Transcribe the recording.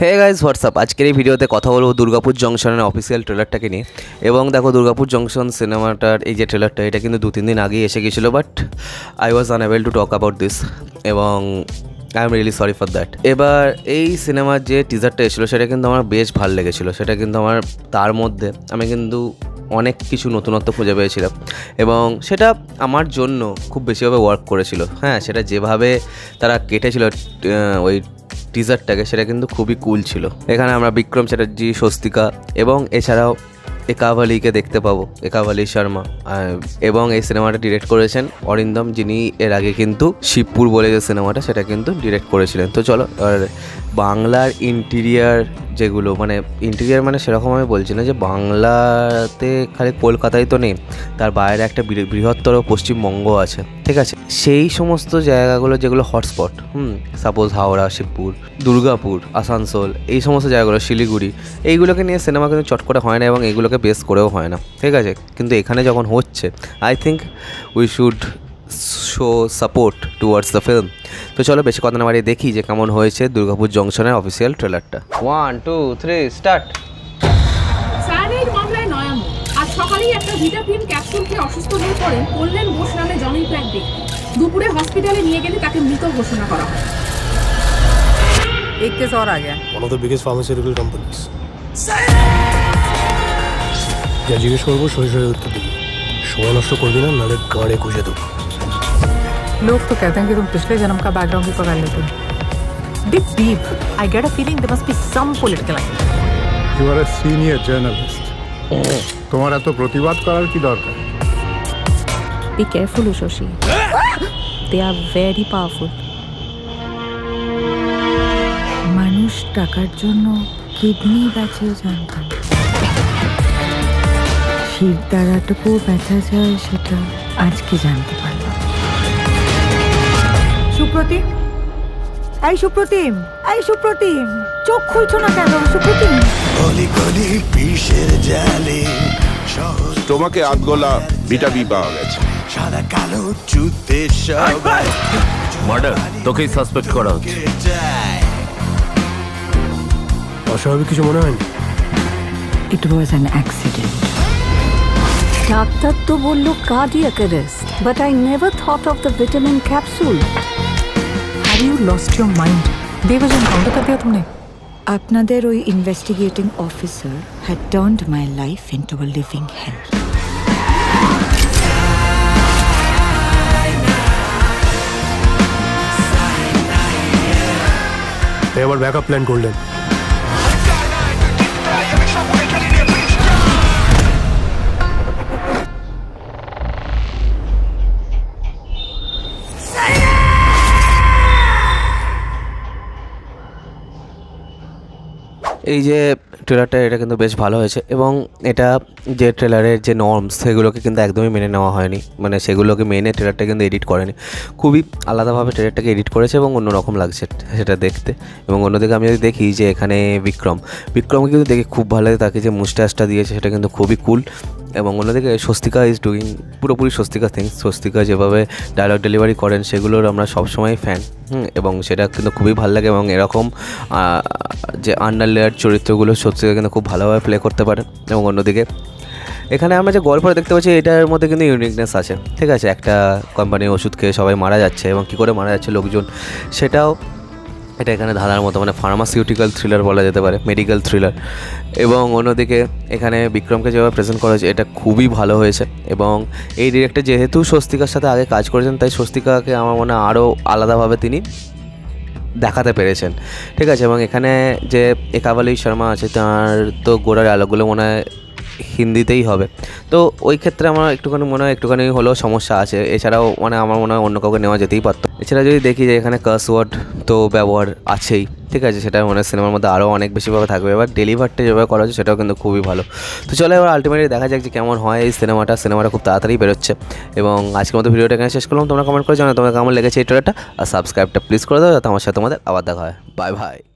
Hey guys WhatsApp, আজকের এই ভিডিওতে কথা বলবো দুর্গাপুর জংশনের অফিসিয়াল ট্রেলারটাকে নিয়ে। এবং দেখো, দুর্গাপুর জংশন সিনেমাটার এই যে ট্রেলারটা, এটা কিন্তু 2-3 দিন আগেই এসে গেছিলো, but I was unable to talk about this, এবং I am really sorry for that. এবার এই সিনেমার যে টিজারটা এসেছিলো সেটা কিন্তু আমার বেশ ভালো লেগেছিলো। সেটা কিন্তু আমার তার মধ্যে আমি কিন্তু অনেক কিছু নতুনত্ব খুঁজে পেয়েছিলাম, এবং সেটা আমার জন্য খুব বেশিভাবে ওয়ার্ক করেছিল। হ্যাঁ, সেটা যেভাবে তারা কেটেছিল ওই টিজারটাকে, সেটা কিন্তু খুবই কুল ছিল। এখানে আমরা বিক্রম চ্যাটার্জি, স্বস্তিকা এবং এছাড়াও একাভালিকে দেখতে পাবো, একাভালি শর্মা। এবং এই সিনেমাটা ডিরেক্ট করেছেন অরিন্দম, যিনি এর আগে কিন্তু শিবপুর বলে যে সিনেমাটা সেটা কিন্তু ডিরেক্ট করেছিলেন। তো চলো, আর বাংলার ইন্টিরিয়ার যেগুলো, মানে ইন্টিরিয়ার মানে সেরকম আমি বলছি না যে বাংলাতে খালি কলকাতায় তো নেই, তার বাইরে একটা বৃহত্তর পশ্চিমবঙ্গ আছে, ঠিক আছে? সেই সমস্ত জায়গাগুলো যেগুলো হটস্পট, সাপোজ হাওড়া, শিবপুর, দুর্গাপুর, আসানসোল, এই সমস্ত জায়গাগুলো, শিলিগুড়ি, এইগুলোকে নিয়ে সিনেমা কিন্তু চট করে হয় না, এবং এইগুলোকে বেস করেও হয় না, ঠিক আছে? কিন্তু এখানে যখন হচ্ছে, I think we should show support towards the film. তো চলো, বেশি কথা না বাড়িয়ে দেখি যে কেমন হয়েছে দুর্গাপুর জংশনের অফিসিয়াল ট্রেলারটা। 1, 2, 3 স্টার্ট। সায়ানাইড মামলায় নয়াম আজ সকালেই একটা ভিটামিন ক্যাপসুল খেয়ে অসুস্থ হয়ে পড়েন কল্যাণ বোস নামে জনৈক এক ব্যক্তি। দুপুরে হসপিটালে নিয়ে গেলে তাকে মৃত ঘোষণা করা হয়। एक केस और आ गया। One of the biggest pharmaceutical companies. যা জিজ্ঞেস করবো সহি সহি উত্তর দিবি। সময় নষ্ট করবি না, নাহলে গাড়ে খুঁজে দেবো। लोग तो कहते हैं कि तुम पिछले जन्म का बैकग्राउंड भी पकड़ लेते हो। Dig deep. I get a feeling there must be some political angle. You are a senior journalist. তোমার এত প্রতিবাদ করার কি দরকার? Be careful, Ushoshi. They are very powerful. মানুষ টাকার জন্য কিডনি বেচেও জানতাম। শির দ্বারাটুকু বেচা যায় সেটা আজকে জানতে পারলাম। সুপ্রতিম, এই সুপ্রতিম, এই সুপ্রতিম, চোখ খুলছো না কেন সুপ্রতিম? তোমাকে আধগোলা বিটা বি পাওয়া গেছে। সাদা কালো চুতে মার্ডার, তোকেই সাসপেক্ট করা হচ্ছে। অস্বাভাবিক কিছু মনে হয়নি? It was an accident. Doctor তো বললো cardiac arrest, but I never thought of the vitamin capsule. have you lost your mind? बेवजह एनकाउंटर कर दिया तुमने। আপনাদের ওই investigating officer had turned my life into a living hell. এবার backup plan করলেন। এই যে ট্রেলারটা, এটা কিন্তু বেশ ভালো হয়েছে, এবং এটা যে ট্রেলারের যে নর্মস সেগুলোকে কিন্তু একদমই মেনে নেওয়া হয়নি, মানে সেগুলোকে মেনে ট্রেলারটা কিন্তু এডিট করেনি। খুবই আলাদাভাবে ট্রেলারটাকে এডিট করেছে এবং অন্যরকম লাগছে সেটা দেখতে। এবং অন্যদিকে আমি যদি দেখি যে এখানে বিক্রমকে কিন্তু দেখে খুব ভালো লাগে, তাকে যে মুস্টাচটা দিয়েছে সেটা কিন্তু খুবই কুল। এবং অন্যদিকে স্বস্তিকা ইজ ডুইং পুরোপুরি স্বস্তিকা থিংস। স্বস্তিকা যেভাবে ডায়লগ ডেলিভারি করেন সেগুলোর আমরা সবসময় ফ্যান, এবং সেটা কিন্তু খুবই ভালো লাগে। এবং এরকম যে আন্ডার লেয়ার চরিত্রগুলো স্বস্তিকা কিন্তু খুব ভালোভাবে প্লে করতে পারে। এবং অন্যদিকে এখানে আমরা যে গল্পটা দেখতে পাচ্ছি, এটার মধ্যে কিন্তু ইউনিকনেস আছে, ঠিক আছে? একটা কোম্পানির ওষুধ খেয়ে সবাই মারা যাচ্ছে, এবং কী করে মারা যাচ্ছে লোকজন, সেটাও এটা এখানে ধাঁধার মতো, মানে ফার্মাসিউটিক্যাল থ্রিলার বলা যেতে পারে, মেডিকেল থ্রিলার। এবং অন্যদিকে এখানে বিক্রমকে যেভাবে প্রেজেন্ট করা হয়েছে এটা খুবই ভালো হয়েছে। এবং এই ডিরেক্টর যেহেতু স্বস্তিকার সাথে আগে কাজ করেছেন, তাই স্বস্তিকাকে আমার মনে হয় আরও আলাদাভাবে তিনি দেখাতে পেরেছেন, ঠিক আছে? এবং এখানে যে একাভালি শর্মা আছে, তার তো গোড়া ডায়লগগুলো মনে হয় হিন্দিতেই হবে। তো ওই ক্ষেত্রে আমার একটুখানি হলেও সমস্যা আছে। এছাড়াও মানে আমার মনে হয় অন্য কাউকে নেওয়া যেতেই পারতো। এছাড়া যদি দেখি যে এখানে কার্স ওয়ার্ড তো ব্যবহার আছেই, ঠিক আছে? সেটা মনে হয় সিনেমার মধ্যে আরও অনেক বেশিভাবে থাকবে। এবার ডেলিভারটা যেভাবে করা হচ্ছে সেটাও কিন্তু খুবই ভালো। তো চলো, এবার আলটিমেটলি দেখা যাক যে কেমন হয় এই সিনেমাটা খুব তাড়াতাড়ি বেরোচ্ছে। এবং আজকের মতো ভিডিওটা এখানে শেষ করলাম। তোমরা কমেন্ট করে জানাও তোমাদের কেমন লেগেছে এই ট্রেলারটা, আর সাবস্ক্রাইবটা প্লিজ করে দাও যাতে আমার সাথে তোমাদের আবার দেখা হয়। Bye bye.